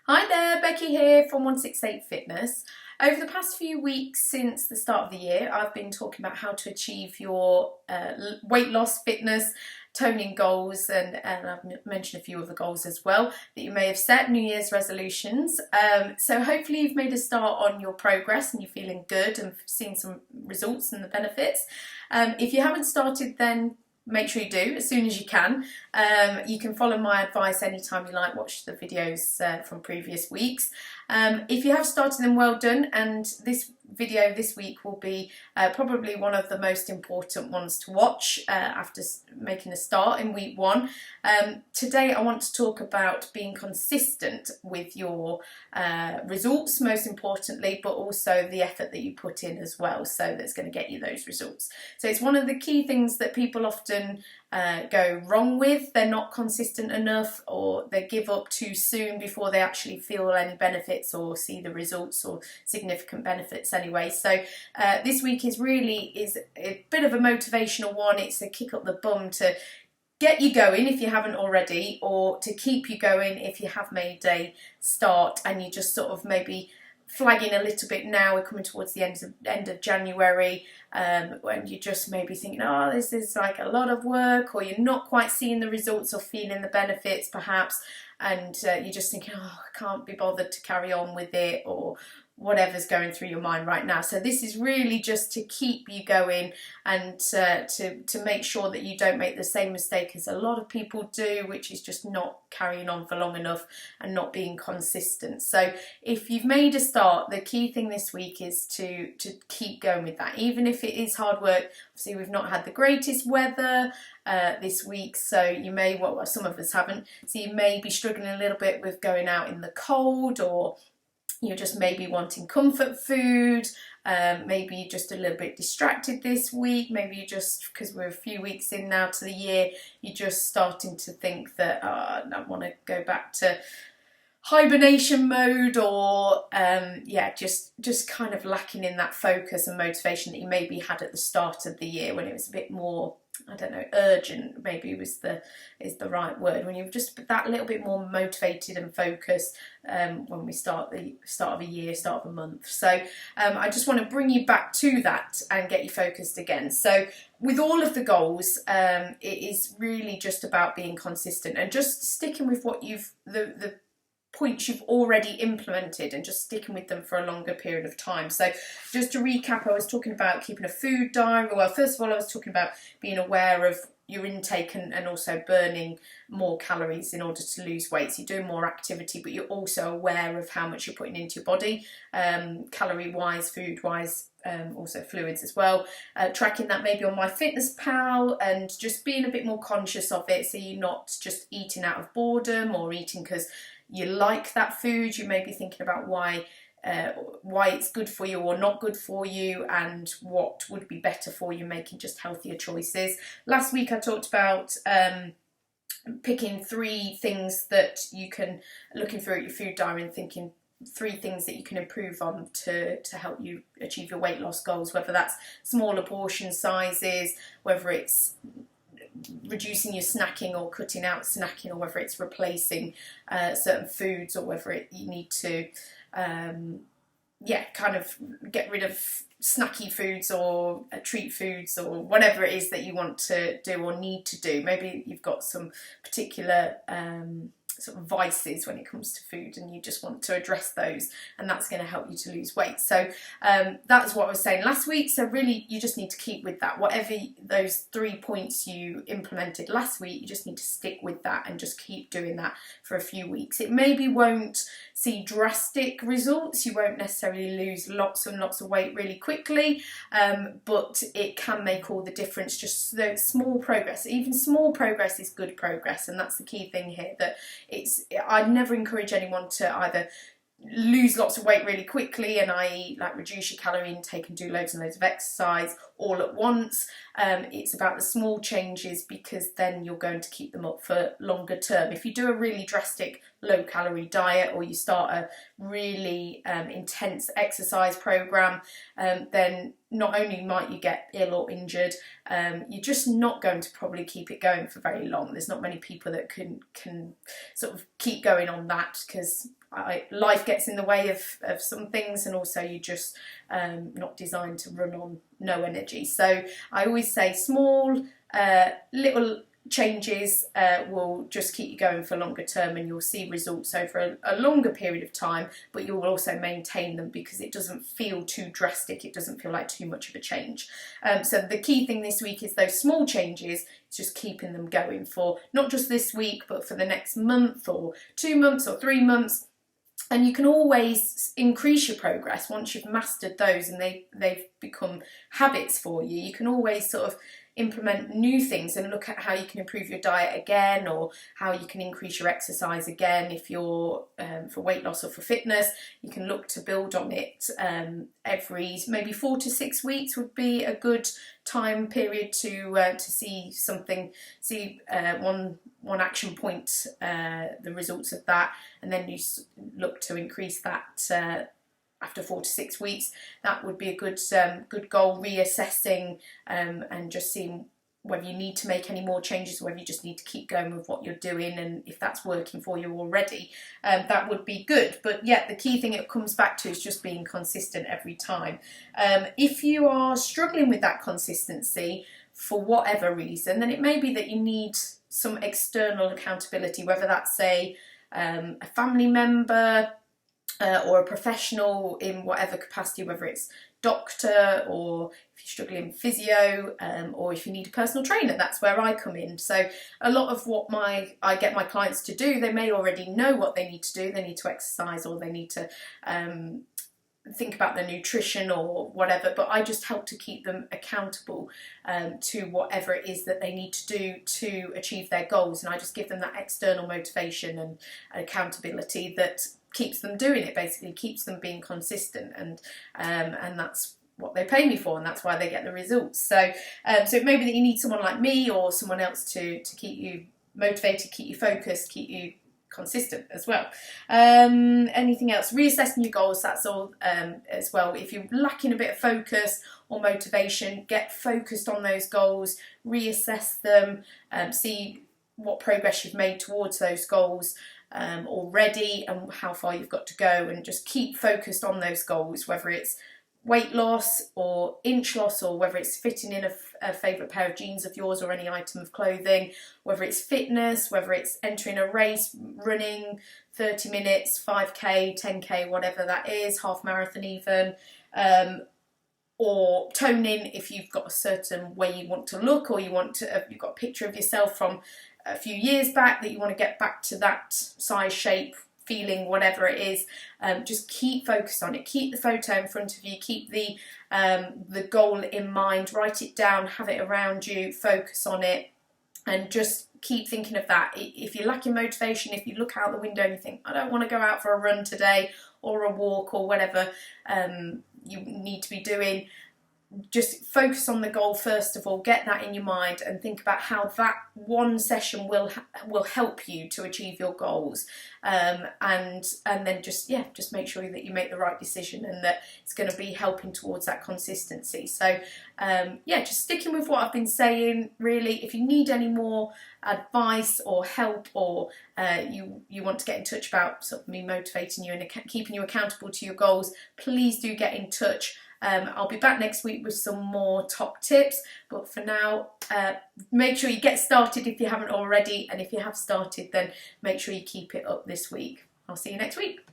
Hi there, Becky here from 168 Fitness. Over the past few weeks since the start of the year, I've been talking about how to achieve your weight loss, fitness, toning goals, and I've mentioned a few other goals as well that you may have set, New Year's resolutions. So hopefully you've made a start on your progress and you're feeling good and seen some results and the benefits. If you haven't started, then make sure you do as soon as you can. You can follow my advice anytime you like, watch the videos from previous weeks. If you have started, then well done, and this video this week will be probably one of the most important ones to watch after making a start in week one. Today I want to talk about being consistent with your results, most importantly, but also the effort that you put in as well, so that's going to get you those results. So it's one of the key things that people often go wrong with. They're not consistent enough, or they give up too soon before they actually feel any benefits or see the results or significant benefits anyway. So this week is a bit of a motivational one. It's a kick up the bum to get you going if you haven't already, or to keep you going if you have made a start and you just sort of maybe flagging a little bit now. We're coming towards the end of January, when you just maybe thinking, oh, this is like a lot of work, or you're not quite seeing the results or feeling the benefits perhaps, and you're just thinking, oh, I can't be bothered to carry on with it, or whatever's going through your mind right now. So this is really just to keep you going and to make sure that you don't make the same mistake as a lot of people do, which is just not carrying on for long enough and not being consistent. So if you've made a start, the key thing this week is to keep going with that, even if it is hard work. Obviously we've not had the greatest weather this week, so you may, well, some of us haven't, so you may be struggling a little bit with going out in the cold, or you're just maybe wanting comfort food, maybe you're just a little bit distracted this week, maybe you just, because we're a few weeks in now to the year, you're just starting to think that I want to go back to hibernation mode, or just kind of lacking in that focus and motivation that you maybe had at the start of the year, when it was a bit more, I don't know, urgent maybe is the right word, when you're just that little bit more motivated and focused when we start of a year, start of a month. So I just want to bring you back to that and get you focused again. So with all of the goals, it is really just about being consistent and just sticking with what the points you've already implemented, and just sticking with them for a longer period of time. So just to recap, I was talking about keeping a food diary. Well, first of all, I was talking about being aware of your intake and also burning more calories in order to lose weight. So you're doing more activity, but you're also aware of how much you're putting into your body, calorie wise, food wise, also fluids as well. Tracking that maybe on MyFitnessPal, and just being a bit more conscious of it, so you're not just eating out of boredom or eating because you like that food. You may be thinking about why it's good for you or not good for you, and what would be better for you, making just healthier choices. Last week I talked about picking 3 things that you can, looking through at your food diary and thinking 3 things that you can improve on to help you achieve your weight loss goals, whether that's smaller portion sizes, whether it's reducing your snacking or cutting out snacking, or whether it's replacing certain foods, or whether you need to kind of get rid of snacky foods or treat foods, or whatever it is that you want to do or need to do. Maybe you've got some particular sort of vices when it comes to food, and you just want to address those, and that's going to help you to lose weight. So that's what I was saying last week. So really you just need to keep with that. Whatever those 3 points you implemented last week, you just need to stick with that and just keep doing that for a few weeks. It maybe won't see drastic results, you won't necessarily lose lots and lots of weight really quickly, but it can make all the difference. Just the small progress, even small progress is good progress, and that's the key thing here, that I'd never encourage anyone to either lose lots of weight really quickly, and i.e. like reduce your calorie intake and do loads and loads of exercise all at once, It's about the small changes, because then you're going to keep them up for longer term. If you do a really drastic low calorie diet, or you start a really intense exercise program, then not only might you get ill or injured, you're just not going to probably keep it going for very long. There's not many people that can sort of keep going on that, because life gets in the way of some things, and also you're just not designed to run on no energy. So I always say small little changes will just keep you going for longer term, and you'll see results over a longer period of time, but you will also maintain them, because it doesn't feel too drastic, it doesn't feel like too much of a change. So the key thing this week is those small changes. It's just keeping them going for not just this week, but for the next month or 2 months or 3 months. And you can always increase your progress once you've mastered those and they've become habits for you. You can always sort of implement new things and look at how you can improve your diet again, or how you can increase your exercise again. If you're for weight loss or for fitness, you can look to build on it. Every maybe 4 to 6 weeks would be a good time period to see one action point, the results of that, and then you look to increase that after 4 to 6 weeks. That would be a good goal, reassessing and just seeing whether you need to make any more changes, or whether you just need to keep going with what you're doing, and if that's working for you already, that would be good. But yeah, the key thing it comes back to is just being consistent every time. If you are struggling with that consistency for whatever reason, then it may be that you need some external accountability, whether that's a family member, or a professional in whatever capacity, whether it's doctor, or if you're struggling with physio, or if you need a personal trainer. That's where I come in. So a lot of what I get my clients to do, they may already know what they need to do. They need to exercise, or they need to think about their nutrition or whatever, but I just help to keep them accountable to whatever it is that they need to do to achieve their goals, and I just give them that external motivation and accountability that keeps them doing it, basically keeps them being consistent, and that's what they pay me for, and that's why they get the results. So so it may be that you need someone like me or someone else to keep you motivated, keep you focused, keep you consistent as well. Anything else? Reassessing your goals, that's all as well. If you're lacking a bit of focus or motivation, get focused on those goals, reassess them, see what progress you've made towards those goals already, and how far you've got to go, and just keep focused on those goals, whether it's weight loss or inch loss, or whether it's fitting in a favourite pair of jeans of yours or any item of clothing, whether it's fitness, whether it's entering a race, running 30 minutes, 5k, 10k, whatever that is, half marathon even, or toning if you've got a certain way you want to look, or you've got a picture of yourself from a few years back that you want to get back to that size, shape, feeling, whatever it is. Just keep focused on it. Keep the photo in front of you. Keep the goal in mind. Write it down. Have it around you. Focus on it, and just keep thinking of that. If you're lacking motivation, if you look out the window and you think, I don't want to go out for a run today, or a walk, or whatever you need to be doing, just focus on the goal first of all, get that in your mind, and think about how that one session will help you to achieve your goals, and then just make sure that you make the right decision, and that it's going to be helping towards that consistency. So just sticking with what I've been saying, really. If you need any more advice or help, or you want to get in touch about sort of me motivating you and keeping you accountable to your goals, please do get in touch. I'll be back next week with some more top tips, but for now, make sure you get started if you haven't already, and if you have started, then make sure you keep it up this week. I'll see you next week.